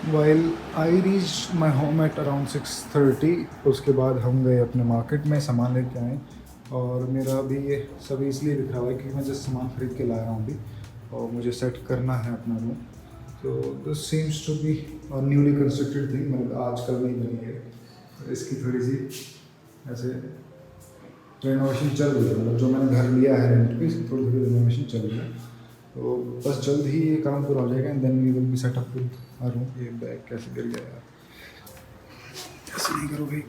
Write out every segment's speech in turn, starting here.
While I reach my home at around 6:30। उसके बाद हम गए अपने मार्केट में सामान लेके आए। और मेरा अभी ये सभी इसलिए बिखरा हुआ है क्योंकि मैं जस्ट सामान खरीद के ला रहा हूँ अभी, और मुझे सेट करना है अपना रूम। तो this seems to be newly constructed thing, मतलब आजकल नहीं बनी है। तो इसकी थोड़ी सी ऐसे रेनोवेशन चल रही है, मतलब जो मैंने घर लिया है रेंट पे, इसकी थोड़ी थोड़ी रेनोवेशन चल रही है। तो बस जल्द ही ये काम पूरा हो जाएगा and then we will be set up with our room. ये बैग कैसे गिर गया यार, ऐसे नहीं करो भाई।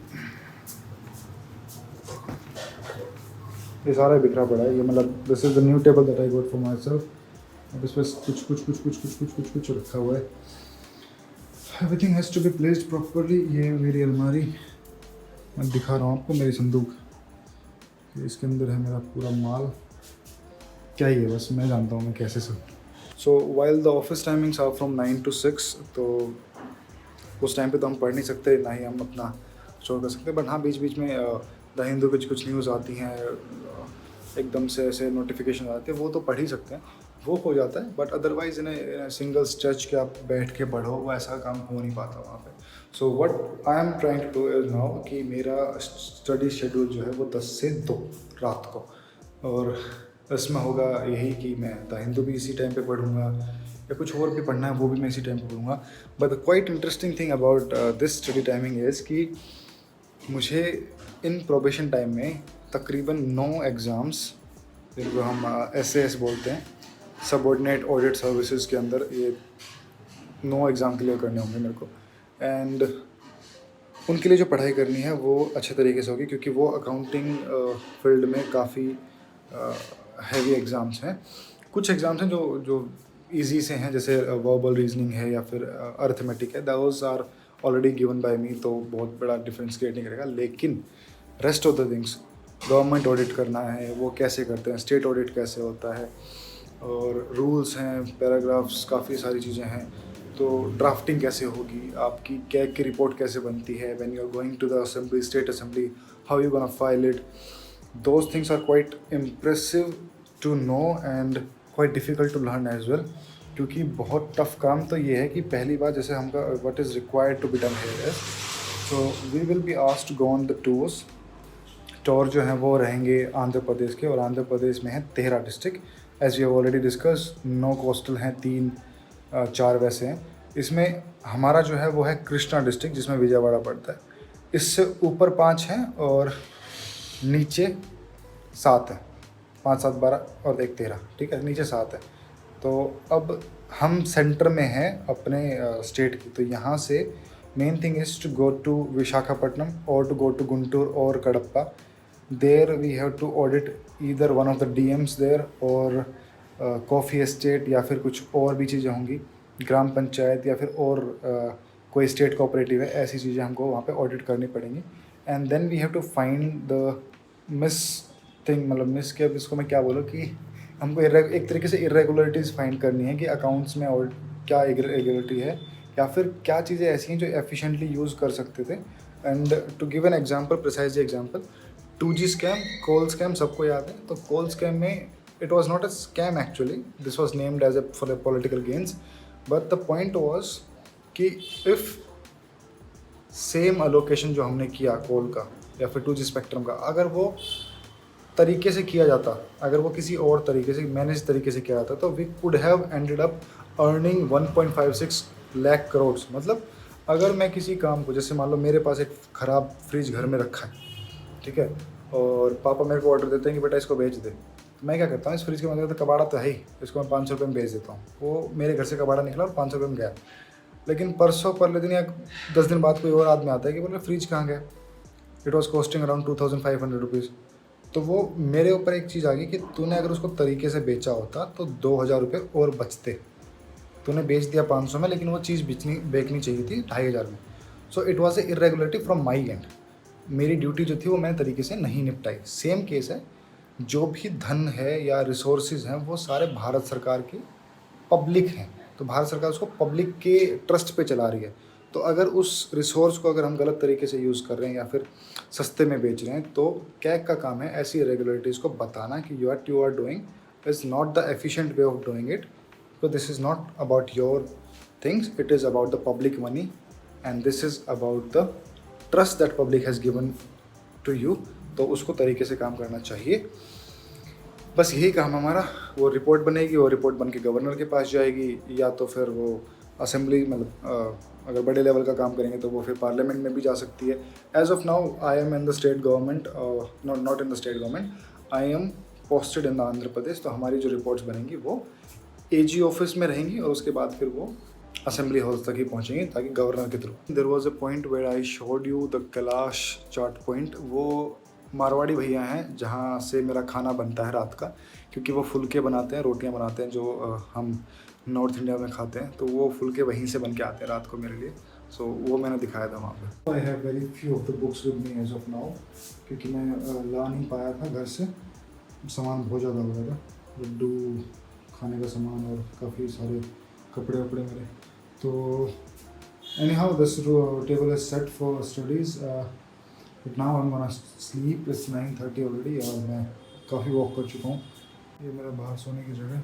ये सारा बिखरा पड़ा है, ये मतलब this is the new table that I got for myself. अब इस पर कुछ रखा हुआ है। Everything has to be placed properly. ये मेरी अलमारी, मैं दिखा रहा हूँ आपको मेरी संदूक। इसके अंदर है मेरा पूरा माल। क्या ही है, बस मैं जानता हूँ मैं कैसे सब। So while the office timings are from 9 to 6, तो उस टाइम पे तो हम पढ़ नहीं सकते, ना ही हम अपना शो कर सकते। बट हाँ, बीच बीच में द हिंदू की कुछ न्यूज़ आती हैं, एकदम से ऐसे नोटिफिकेशन आते हैं, वो तो पढ़ ही सकते हैं, वो हो जाता है। But otherwise in single stretch के आप बैठ के पढ़ो, वो ऐसा काम हो नहीं पाता वहाँ पे। So what I am trying to do is now कि मेरा स्टडी शेड्यूल जो है वो 10 से 2 रात को, और इसमें होगा यही कि मैं द हिंदू भी इसी टाइम पे पढ़ूंगा, या कुछ और भी पढ़ना है वो भी मैं इसी टाइम पे पढ़ूंगा। But the quite interesting thing about this study timing is कि मुझे इन प्रोबेशन टाइम में तकरीबन 9 एग्ज़ाम्स, जिनको हम SAS बोलते हैं, सबऑर्डिनेट ऑडिट सर्विसेज के अंदर, ये 9 एग्ज़ाम क्लियर करने होंगे मेरे को। एंड उनके लिए जो पढ़ाई करनी है वो अच्छे तरीके से होगी, क्योंकि वो अकाउंटिंग फील्ड में काफ़ी हैवी एग्ज़ाम्स हैं। कुछ एग्ज़ाम्स हैं जो जो इजी से हैं, जैसे वर्बल रीजनिंग है या फिर अर्थमेटिक है, those are already given by me, तो बहुत बड़ा डिफरेंस क्रिएट नहीं करेगा। लेकिन rest of the things, government audit करना है, वो कैसे करते हैं, स्टेट ऑडिट कैसे होता है, और रूल्स हैं, पैराग्राफ्स, काफ़ी सारी चीज़ें हैं। तो ड्राफ्टिंग कैसे होगी, आपकी कैग की रिपोर्ट कैसे बनती है, when you are going to the assembly, state assembly, how you gonna file it, those things are quite impressive to know and quite difficult to learn as well. क्योंकि बहुत tough काम तो ये है कि पहली बार जैसे हमका what is required to be done here is, so we will be asked to go on the tours. Tour जो हैं वो रहेंगे आंध्र प्रदेश के, और आंध्र प्रदेश में है 13 district, as we have already discuss. 9 coastal हैं, 3-4 वैसे हैं। इसमें हमारा जो है वो है कृष्णा डिस्ट्रिक्ट, जिसमें विजयवाड़ा पड़ता है। इससे ऊपर 5 हैं और नीचे 7 है। 5, 7, 12 और 1 13, ठीक है, नीचे 7 है। तो अब हम सेंटर में हैं अपने स्टेट की, तो यहाँ से main thing is to go to Visakhapatnam और टू गो टू गुंटूर और Kadapa. There we have to audit either one of the DMs there, और कॉफ़ी एस्टेट, या फिर कुछ और भी चीज़ें होंगी, ग्राम पंचायत, या फिर और कोई स्टेट कोऑपरेटिव है, ऐसी चीज़ें हमको वहाँ पे ऑडिट करनी पड़ेंगी। And then we have to find the miss thing, मतलब मिस के, अब इसको मैं क्या बोलूँ, कि हमको एक तरीके से इरेगुलरिटीज़ फाइंड करनी है कि अकाउंट्स में और क्या इरेगुलरिटी है, या फिर क्या चीज़ें ऐसी हैं जो एफिशिएंटली यूज़ कर सकते थे। And to give an example, precisely example, 2G scam, coal scam सबको याद है। तो कोल स्कैम में it was not a scam actually, this was named as a for the political gains, but the point was कि if same allocation जो हमने किया कोल का या फिर 2G स्पेक्ट्रम का, अगर वो तरीके से किया जाता, अगर वो किसी और तरीके से मैनेज तरीके से किया जाता, तो we could have ended up earning 1.56 lakh crore. मतलब अगर मैं किसी काम को, जैसे मान लो मेरे पास एक ख़राब फ्रिज घर में रखा है, ठीक है, और पापा मेरे को ऑर्डर देते हैं कि बेटा इसको बेच दे, तो मैं क्या करता हूँ, इस फ्रिज के मतलब तो कबाड़ा तो है ही, इसको मैं 500 रुपये में बेच देता हूँ। वो मेरे घर से कबाड़ा निकला और 500 रुपये में गया। लेकिन परसों परले दिन या 10 दिन बाद कोई और आदमी आता है कि बोले फ्रिज कहाँ गया, it was costing around 2500 rupees. तो वो मेरे ऊपर एक चीज़ आ गई कि तूने अगर उसको तरीके से बेचा होता तो 2000 रुपये और बचते। तूने बेच दिया 500 में, लेकिन वो चीज़ बेचनी चाहिए थी 2500 में। So it was a irregularity from my and. मेरी ड्यूटी जो थी वो मैंने तरीके से नहीं निपटाई। सेम केस है, जो भी धन है या रिसोर्सेज हैं वो सारे भारत सरकार की पब्लिक हैं, तो भारत सरकार उसको पब्लिक के ट्रस्ट पे चला रही है। तो अगर उस रिसोर्स को अगर हम गलत तरीके से यूज़ कर रहे हैं या फिर सस्ते में बेच रहे हैं, तो कैग का काम है ऐसी इरेगुलरिटीज़ को बताना कि you are doing is not the efficient way of doing it, तो this is not about your things. It is about the public money, and this is about the trust that public has given to you. तो उसको तरीके से काम करना चाहिए. बस यही काम हमारा. वो रिपोर्ट बनेगी, वो रिपोर्ट बन के गवर्नर के पास जाएगी, या तो फिर वो असेंबली, मतलब अगर बड़े लेवल का काम करेंगे तो वो फिर पार्लियामेंट में भी जा सकती है. As of now I am in the state government, not in the state government, I am posted in the Andhra Pradesh. तो हमारी जो रिपोर्ट्स बनेंगी वो AG ऑफिस में रहेंगी, और उसके बाद फिर वो असेंबली हाउस तक ही पहुँचेंगी, ताकि गवर्नर के through. There was a point where I showed you the Kailash chaat point. वो मारवाड़ी भैया हैं जहाँ से मेरा खाना बनता है रात का, क्योंकि वो फुलके बनाते हैं, रोटियां बनाते हैं, जो हम नॉर्थ इंडिया में खाते हैं. तो वो फुलके वहीं से बन के आते हैं रात को मेरे लिए. सो वो मैंने दिखाया था वहाँ पे. I have very few of the books with me as of now, क्योंकि मैं ला नहीं पाया था घर से. सामान बहुत ज़्यादा हो गया था, लड्डू, खाने का सामान और काफ़ी सारे कपड़े वपड़े मेरे. तो any how this table is set for studies. But now I am gonna sleep. It's 9:30 already, और मैं काफ़ी वॉक कर चुका हूँ. ये मेरा बाहर सोने की जगह.